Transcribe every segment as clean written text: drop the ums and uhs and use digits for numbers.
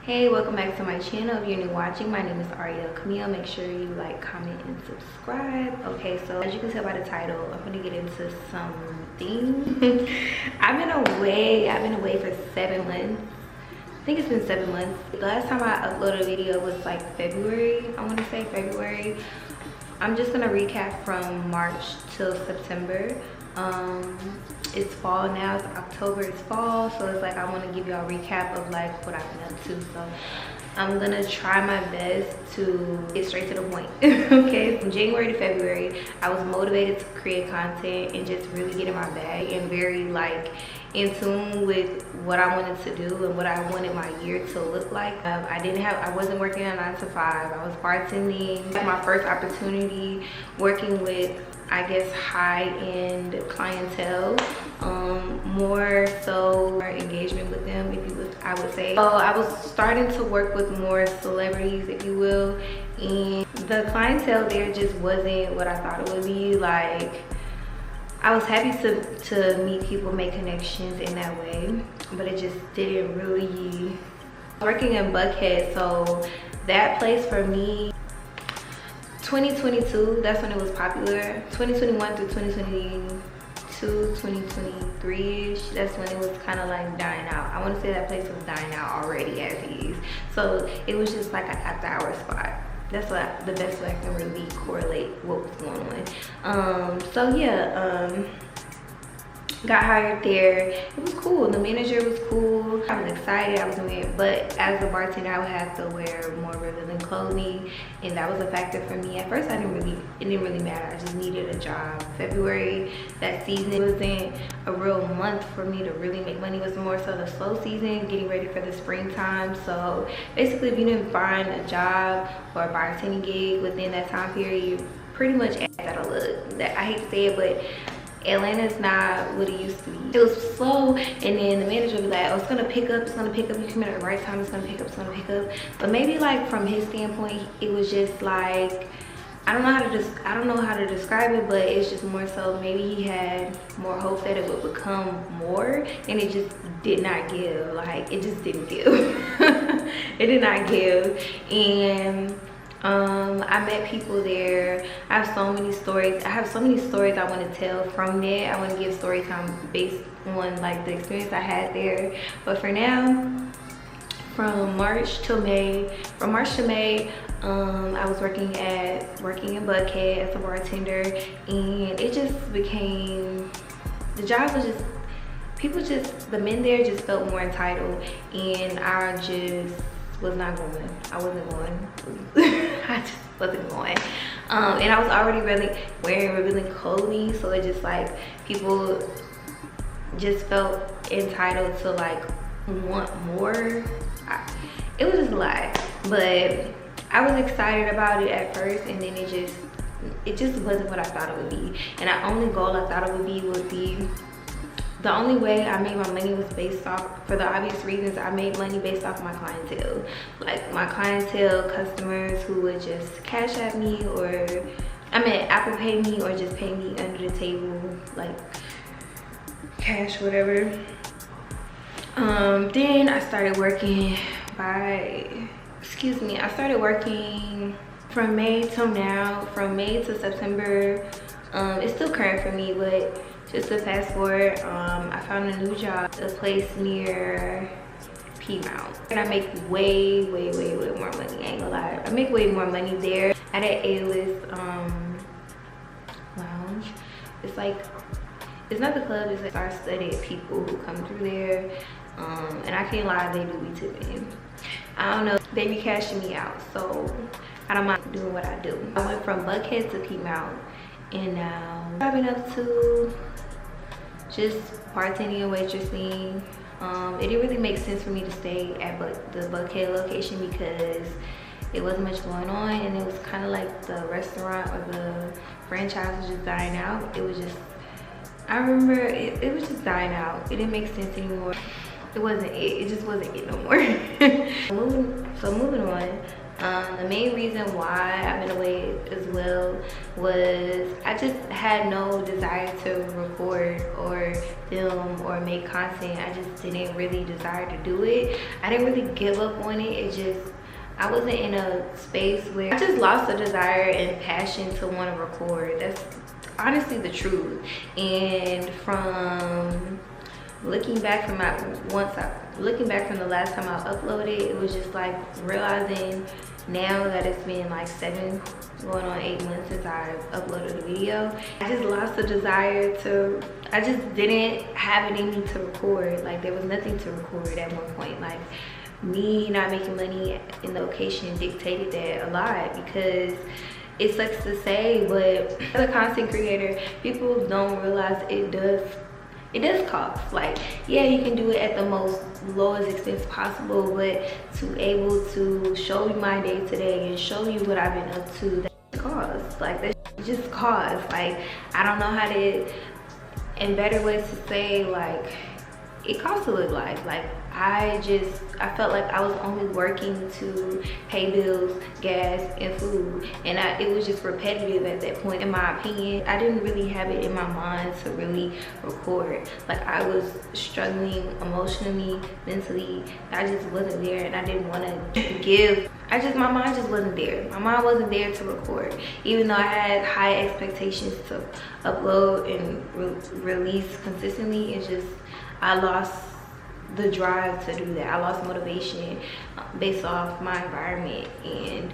Hey, welcome back to my channel. If you're new watching, my name is ARYEL CAMIEL. Make sure you like, comment, and subscribe. Okay, so as you can tell by the title, I'm gonna get into something. I've been away for 7 months. I think it's been 7 months. The last time I uploaded a video was like February. I want to say February. I'm just gonna recap from March till September. It's fall now, it's October, it's fall, so it's like I want to give y'all a recap of like what I've been up to. So I'm gonna try my best to get straight to the point. Okay, from January to February I was motivated to create content and just really get in my bag and very like in tune with what I wanted to do and what I wanted my year to look like. I wasn't working a 9 to 5. I was bartending. My first opportunity working with, I guess, high-end clientele, more so engagement with them, if you would, I would say. So I was starting to work with more celebrities, if you will, and the clientele there just wasn't what I thought it would be. Like, I was happy to meet people, make connections in that way, but it just didn't really. Working in Buckhead, so that place for me, 2022, that's when it was popular. 2021 through 2022, 2023-ish, that's when it was kind of like dying out. I want to say that place was dying out already as is. So it was just like an after-hour spot. That's what the best way I can really correlate what was going on. So yeah, got hired there. It was cool. The manager was cool. I was excited. I was wearing, but as a bartender, I would have to wear more revealing clothing, and that was a factor for me. At first, it didn't really matter. I just needed a job. February, that season wasn't a real month for me to really make money. It was more so the slow season, getting ready for the springtime. So basically, if you didn't find a job or a bartending gig within that time period, you pretty much out of luck. I hate to say it, but Atlanta's not what it used to be. It was slow, and then the manager would be like, oh, it's gonna pick up, you come in at the right time, it's gonna pick up. But maybe like from his standpoint, it was just like, I don't know how to describe it, but it's just more so maybe he had more hope that it would become more, and it just did not give. Like, it just didn't give. It did not give. And I met people there. I have so many stories. I want to tell from there. I want to give story time based on like the experience I had there. But for now, from March to May, I was working in Buckhead as a bartender, and it just became, the job was just, the men there just felt more entitled, and I just was not going. I wasn't going. I just wasn't going. And I was already really wearing revealing clothing, so it just like people just felt entitled to like want more. It was just a lot, but I was excited about it at first, and then it just wasn't what I thought it would be. And the only goal I thought it would be the only way I made my money was based off, for the obvious reasons, I made money based off my clientele. Like my clientele, customers who would just cash at me, or Apple Pay me, or just pay me under the table, like cash, whatever. Then I started working from May till now, from May to September. It's still current for me, but just to fast forward, I found a new job, a place near Piedmont. And I make way more money, I ain't gonna lie. I make way more money there at an A-list lounge. It's like, it's not the club, it's like star-studded people who come through there. And I can't lie, they do be tipping. I don't know, they be cashing me out, so I don't mind doing what I do. I went from Buckhead to Piedmont, and now I've been up to just bartending and waitressing. It didn't really make sense for me to stay at the Buckhead location because it wasn't much going on, and it was kind of like the restaurant or the franchise was just dying out. It was just, I remember it was just dying out. It didn't make sense anymore. It just wasn't it no more. Moving on, The main reason why I've been away as well was I just had no desire to record or film or make content. I just didn't really desire to do it. I didn't really give up on it. It just, I wasn't in a space where I just lost the desire and passion to want to record. That's honestly the truth. And from looking back from the last time I uploaded, it was just like realizing now that it's been like 7 going on 8 months since I uploaded a video, I just lost the desire to, I just didn't have it in me to record. Like there was nothing to record at one point. Like me not making money in the location dictated that a lot, because it sucks to say, but as a content creator, people don't realize it does cost. Like, yeah, you can do it at the most lowest expense possible, but to able to show you my day to day and show you what I've been up to, that costs. Like that just costs. Like I don't know how to, in better ways to say, like it costs to live life. Like I felt like I was only working to pay bills, gas, and food, and it was just repetitive at that point. In my opinion, I didn't really have it in my mind to really record. Like I was struggling emotionally, mentally. I just wasn't there, and I didn't want to give. My mind just wasn't there. My mind wasn't there to record. Even though I had high expectations to upload and release consistently, it's just, I lost the drive to do that. I lost motivation based off my environment, and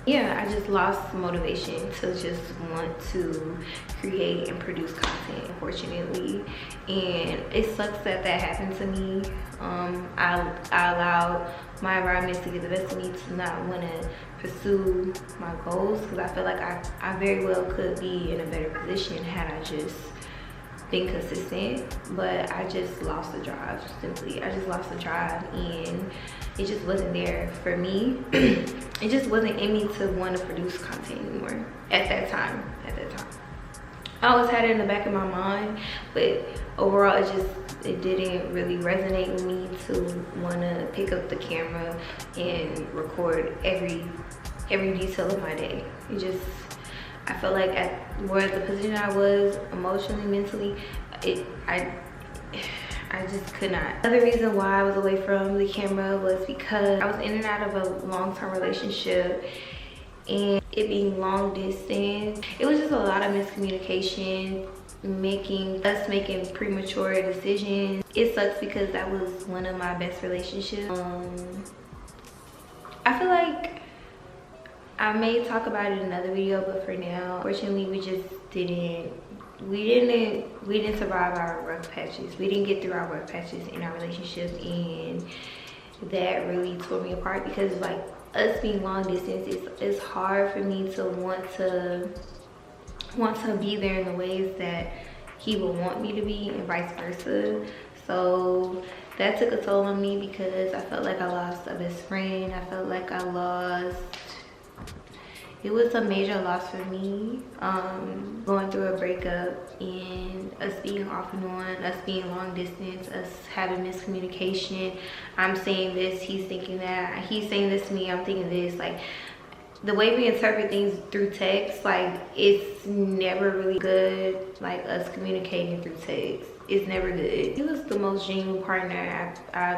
yeah, I just lost motivation to just want to create and produce content, unfortunately. And it sucks that that happened to me. I allowed my environment to get the best of me to not want to pursue my goals, because I feel like I very well could be in a better position had I just been consistent. But I just lost the drive. Simply, I just lost the drive, and it just wasn't there for me. It just wasn't in me to want to produce content anymore at that time. I always had it in the back of my mind, but overall it didn't really resonate with me to want to pick up the camera and record every detail of my day. I felt like at where the position I was emotionally, mentally, I just could not. Another reason why I was away from the camera was because I was in and out of a long-term relationship, and it being long distance, it was just a lot of miscommunication, making premature decisions. It sucks because that was one of my best relationships. I feel like I may talk about it in another video, but for now, unfortunately, we didn't survive our rough patches. We didn't get through our rough patches in our relationship, and that really tore me apart, because like us being long distance, it's hard for me to want to be there in the ways that he would want me to be, and vice versa. So that took a toll on me, because I felt like I lost a best friend. I felt like it was a major loss for me, going through a breakup, and us being off and on, us being long distance, us having miscommunication. I'm saying this, he's thinking that, he's saying this to me, I'm thinking this. Like the way we interpret things through text, like it's never really good. Like us communicating through text, it's never good. He was the most genuine partner I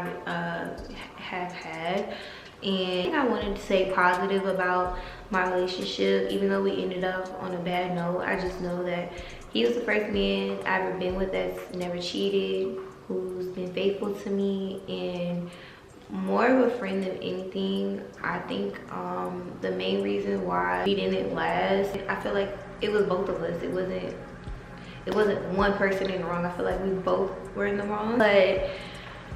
have had. And I wanted to say positive about my relationship, even though we ended up on a bad note. I just know that he was the first man I've ever been with that's never cheated, who's been faithful to me, and more of a friend than anything. I think the main reason why we didn't last, I feel like it was both of us. It wasn't one person in the wrong. I feel like we both were in the wrong. But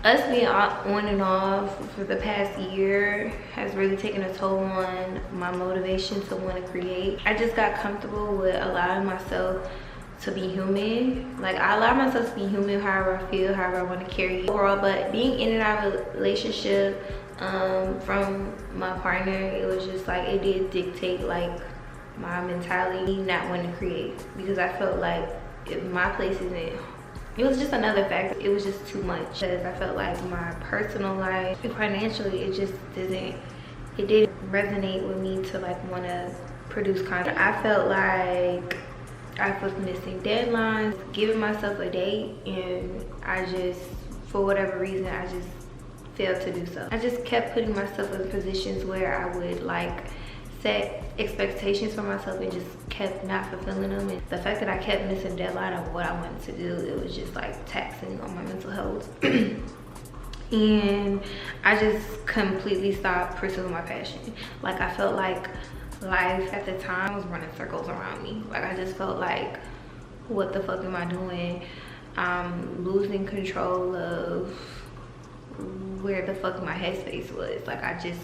us being on and off for the past year has really taken a toll on my motivation to want to create. I just got comfortable with allowing myself to be human. Like I allow myself to be human however I feel, however I want to carry overall. But being in and out of a relationship from my partner, it was just like it did dictate like my mentality not wanting to create, because I felt like if my place isn't, it was just another factor. It was just too much, because I felt like my personal life and financially, it just didn't it didn't resonate with me to like want to produce content. I felt like I was missing deadlines, giving myself a date, and I just, for whatever reason, I just failed to do so. I just kept putting myself in positions where I would like set expectations for myself and just kept not fulfilling them. And the fact that I kept missing deadline of what I wanted to do, it was just like taxing on my mental health. And I just completely stopped pursuing my passion. Like, I felt like life at the time was running circles around me. Like, I just felt like, what the fuck am I doing? I'm losing control of where the fuck my headspace was. Like, I just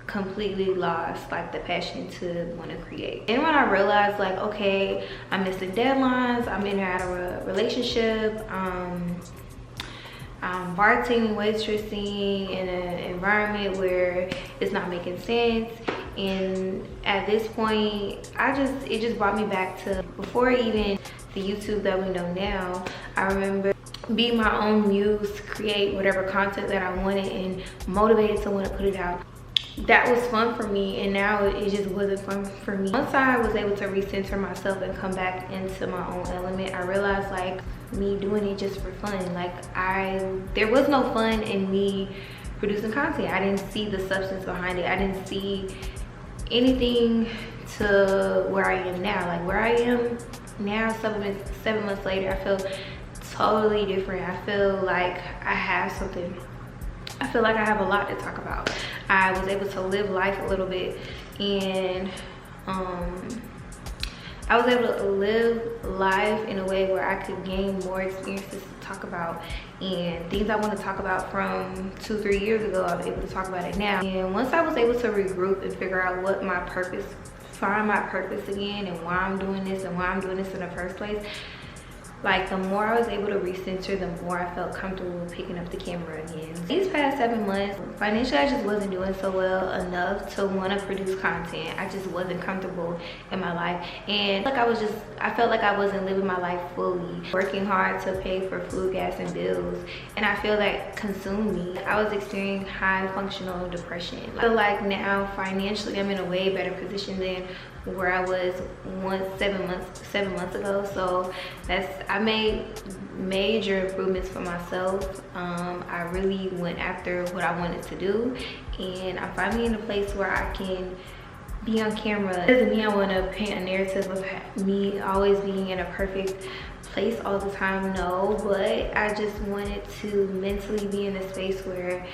completely lost like the passion to want to create. And when I realized like, okay, I'm missing deadlines, I'm in and out of a relationship, I'm bartending, waitressing in an environment where it's not making sense. And at this point, it just brought me back to before even the YouTube that we know now. I remember being my own muse to create whatever content that I wanted and motivated to want to put it out. That was fun for me, and now it just wasn't fun for me. Once I was able to recenter myself and come back into my own element, I realized like me doing it just for fun. Like, there was no fun in me producing content. I didn't see the substance behind it. I didn't see anything to where I am now. Like, where I am now, 7 months later, I feel totally different. I feel like I have something. I feel like I have a lot to talk about. I was able to live life a little bit, and I was able to live life in a way where I could gain more experiences to talk about, and things I want to talk about from 2-3 years ago, I was able to talk about it now. And once I was able to regroup and figure out what my purpose, find my purpose again, and why I'm doing this and why I'm doing this in the first place, like, the more I was able to recenter, the more I felt comfortable picking up the camera again. These past 7 months, financially, I just wasn't doing so well enough to want to produce content. I just wasn't comfortable in my life. And like, I felt like I wasn't living my life fully. Working hard to pay for food, gas, and bills. And I feel that consumed me. I was experiencing high functional depression. I feel like now, financially, I'm in a way better position than where I was 7 months ago. So I made major improvements for myself. I really went after what I wanted to do, and I'm finally in a place where I can be on camera. It doesn't mean I want to paint a narrative of me always being in a perfect place all the time, no, but I just wanted to mentally be in a space where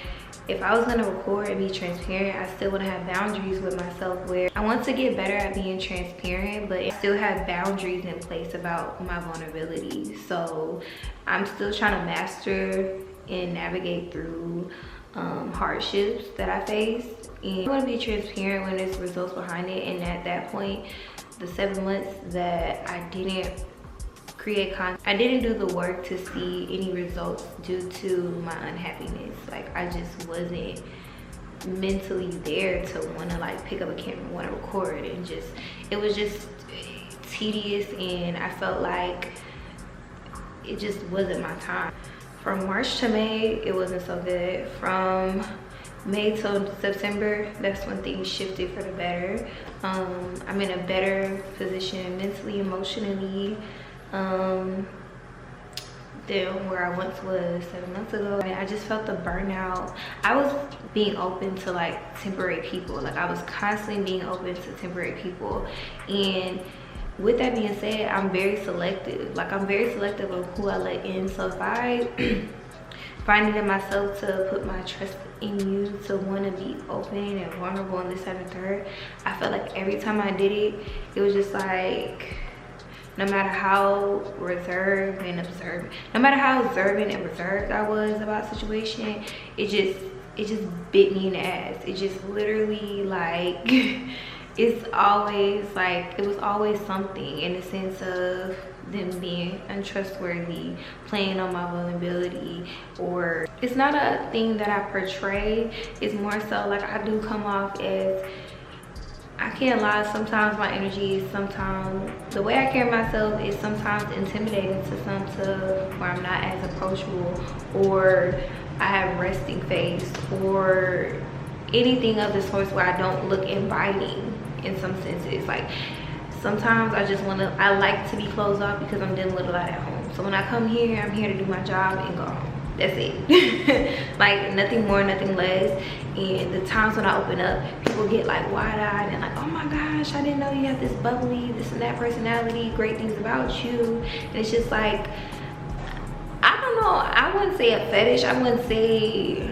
if I was gonna record and be transparent, I still wanna have boundaries with myself, where I want to get better at being transparent, but I still have boundaries in place about my vulnerability. So I'm still trying to master and navigate through hardships that I face. And I wanna be transparent when there's results behind it. And at that point, the 7 months that I didn't create content, I didn't do the work to see any results due to my unhappiness. Like, I just wasn't mentally there to want to like pick up a camera, want to record, and just, it was just tedious, and I felt like it just wasn't my time. From March to May, it wasn't so good. From May till September, that's when things shifted for the better. I'm in a better position mentally, emotionally, than where I once was 7 months ago. I just felt the burnout. I was being open to like temporary people. Like, I was constantly being open to temporary people. And with that being said, I'm very selective. Like, I'm very selective of who I let in. So if I find it in myself to put my trust in you, to want to be open and vulnerable and this, that, and third, I felt like every time I did it, it was just like, no matter how reserved and observant, no matter how observant and reserved I was about the situation, it just bit me in the ass. It just literally, like, it's always like, it was always something in the sense of them being untrustworthy, playing on my vulnerability. Or it's not a thing that I portray, it's more so like I do come off as, I can't lie, sometimes my energy is, sometimes the way I carry myself is sometimes intimidating to some, to where I'm not as approachable, or I have resting face, or anything of the sorts where I don't look inviting in some senses. Like sometimes I like to be closed off because I'm dealing with a lot at home. So when I come here, I'm here to do my job and go home. That's it. Like nothing more, nothing less. And the times when I open up, people get like wide-eyed and like, oh my gosh, I didn't know you have this bubbly, this and that personality, great things about you. And it's just like, I don't know, I wouldn't say a fetish, I wouldn't say,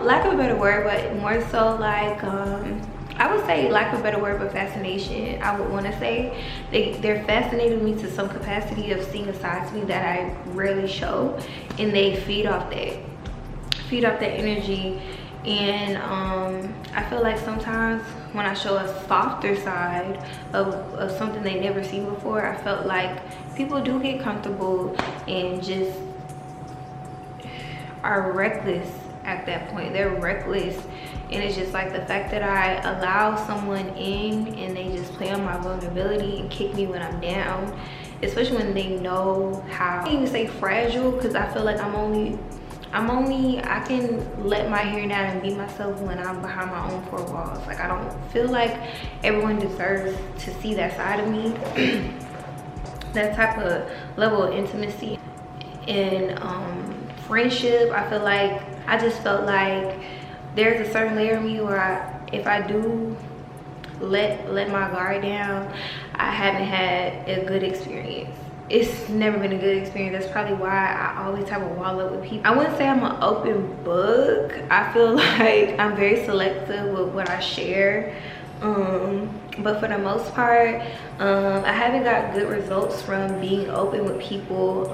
lack of a better word, but more so like, I would say, lack of a better word, but fascination. I would want to say they're fascinating me to some capacity of seeing a side to me that I rarely show, and they feed off that energy. And I feel like sometimes when I show a softer side of something they never seen before, I felt like people do get comfortable and just are reckless at that point. They're reckless. And it's just like the fact that I allow someone in and they just play on my vulnerability and kick me when I'm down, especially when they know how, I can't even say fragile, because I feel like I can let my hair down and be myself when I'm behind my own four walls. Like I don't feel like everyone deserves to see that side of me. That type of level of intimacy and friendship, I feel like I just felt like there's a certain layer of me where if I do let my guard down, I haven't had a good experience. It's never been a good experience. That's probably why I always have a wall up with people. I wouldn't say I'm an open book. I feel like I'm very selective with what I share. But for the most part, I haven't got good results from being open with people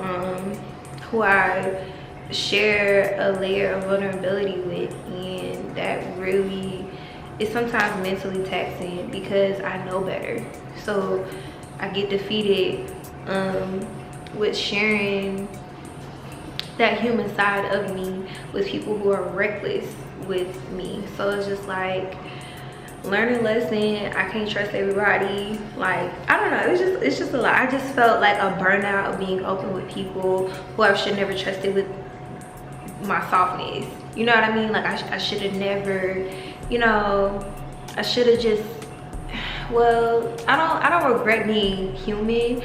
who I share a layer of vulnerability with, and that really is sometimes mentally taxing because I know better. So I get defeated with sharing that human side of me with people who are reckless with me. So it's just like learning lesson. I can't trust everybody. Like I don't know, it's just a lot. I just felt like a burnout of being open with people who I should never trusted with my softness. You know what I mean? Like I should have never, you know, I should have just, well, I don't regret being human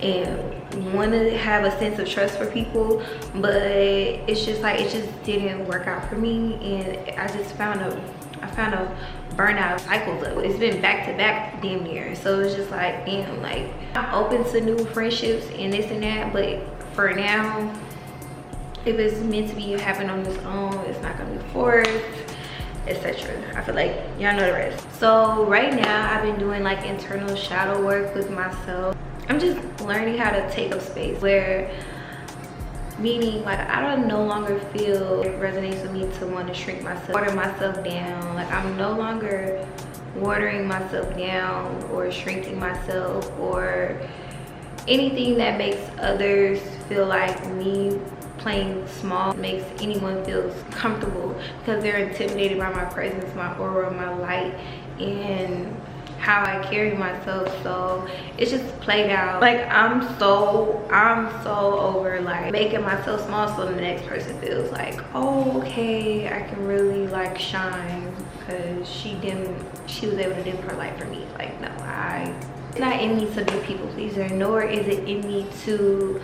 and want to have a sense of trust for people, but it's just like it just didn't work out for me, and I just found a burnout cycles of it. It's been back to back damn near. So it's just like, damn, like I'm open to new friendships and this and that, but for now, if it's meant to be happen on its own, it's not gonna be forced, etc. I feel like y'all know the rest. So right now I've been doing like internal shadow work with myself. I'm just learning how to take up space, where meaning like I don't no longer feel it resonates with me to want to shrink myself, water myself down. Like I'm no longer watering myself down or shrinking myself or anything that makes others feel like me playing small makes anyone feel comfortable, because they're intimidated by my presence, my aura, my light, and how I carry myself. So it's just played out. Like I'm so over like making myself small so the next person feels like, oh okay, I can really like shine because she was able to dim her light for me. Like no, it's not in me to be a people pleaser, nor is it in me to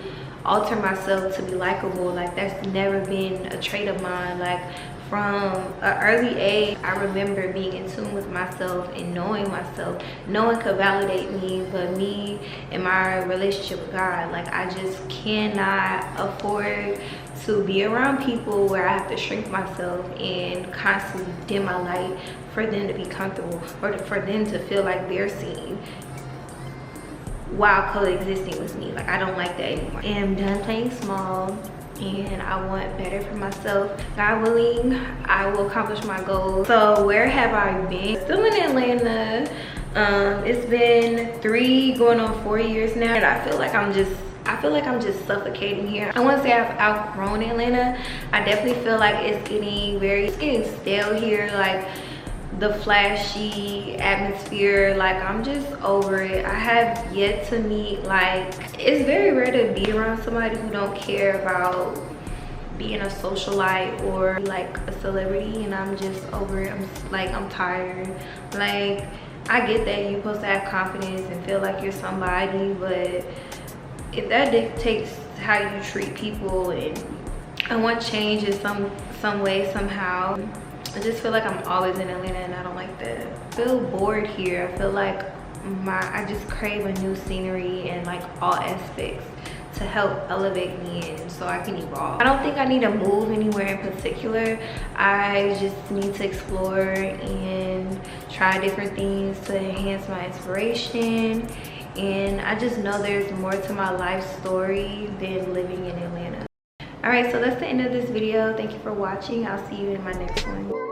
alter myself to be likable. Like that's never been a trait of mine. Like from an early age, I remember being in tune with myself and knowing myself. No one could validate me but me and my relationship with God. Like I just cannot afford to be around people where I have to shrink myself and constantly dim my light for them to be comfortable or for them to feel like they're seen while coexisting with me. Like I don't like that anymore. And I'm done playing small, and I want better for myself. God willing, I will accomplish my goals. So where have I been? Still in Atlanta. It's been 3 going on 4 years now, and I feel like I'm just suffocating here. I want to say I've outgrown Atlanta. I definitely feel like it's getting stale here. Like the flashy atmosphere, like I'm just over it. I have yet to meet, like, it's very rare to be around somebody who don't care about being a socialite or like a celebrity, and I'm just over it. I'm tired. Like, I get that you're supposed to have confidence and feel like you're somebody, but if that dictates how you treat people, and I want change in some way, somehow, I just feel like I'm always in Atlanta, and I don't like that. I feel bored here. I feel like I just crave a new scenery and like all aspects to help elevate me and so I can evolve. I don't think I need to move anywhere in particular. I just need to explore and try different things to enhance my inspiration. And I just know there's more to my life story than living in Atlanta. All right, so that's the end of this video. Thank you for watching. I'll see you in my next one.